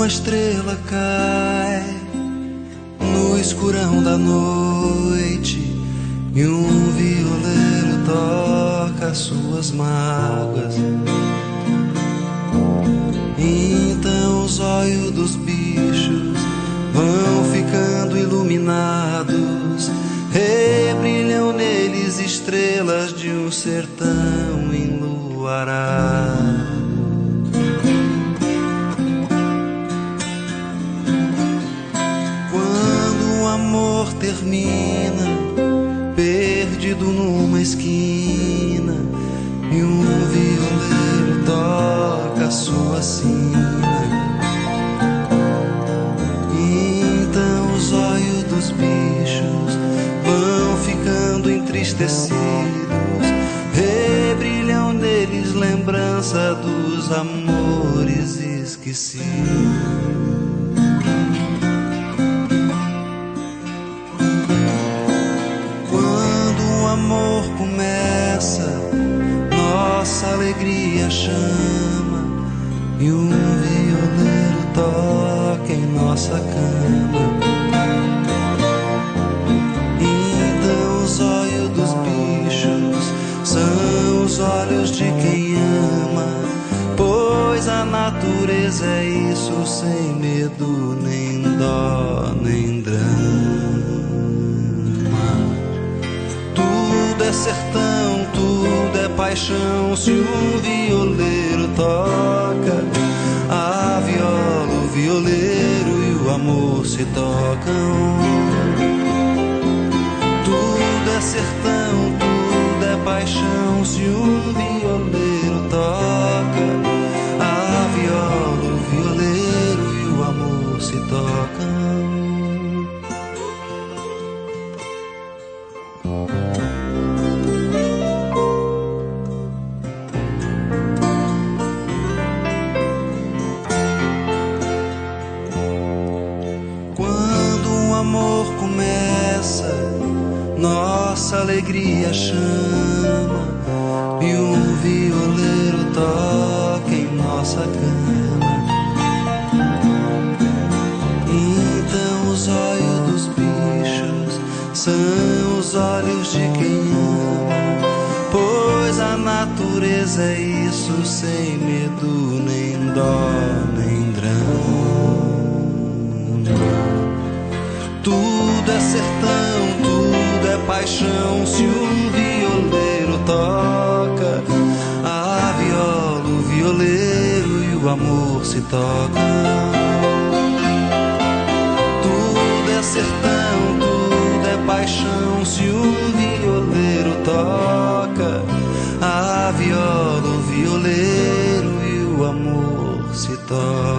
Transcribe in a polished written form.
estrela cai no escurão da noite e um violeiro toca suas mágoas. Então os olhos dos bichos vão ficando iluminados, rebrilham neles estrelas de um sertão enluarado. Quando o amor termina, perdido numa esquina, e um violeiro toca sua sina, então os olhos dos bichos vão ficando entristecidos, rebrilham neles lembrança dos amores esquecidos. Quando o amor começa, nossa alegria chama, e um violeiro toca em nossa cama. Então os olhos dos bichos são os olhos de quem ama, pois a natureza é isso, sem medo, nem dó, nem drama. Tudo é sertão, tudo é paixão, se um violeiro toca a viola, o violeiro e o amor se tocam. Tudo é sertão, tudo é paixão, se um violeiro toca a viola, o violeiro e o amor se tocam. Quando o amor começa, nossa alegria chama, e um violeiro toca em nossa cama. Então os olhos dos bichos são os olhos de quem ama, pois a natureza é isso, sem medo, nem dó, nem drama. Tudo é sertão, tudo é paixão, se um violeiro toca a viola, o violeiro e o amor se tocam. Tudo é sertão, tudo é paixão, se um violeiro toca a viola, o violeiro e o amor se tocam.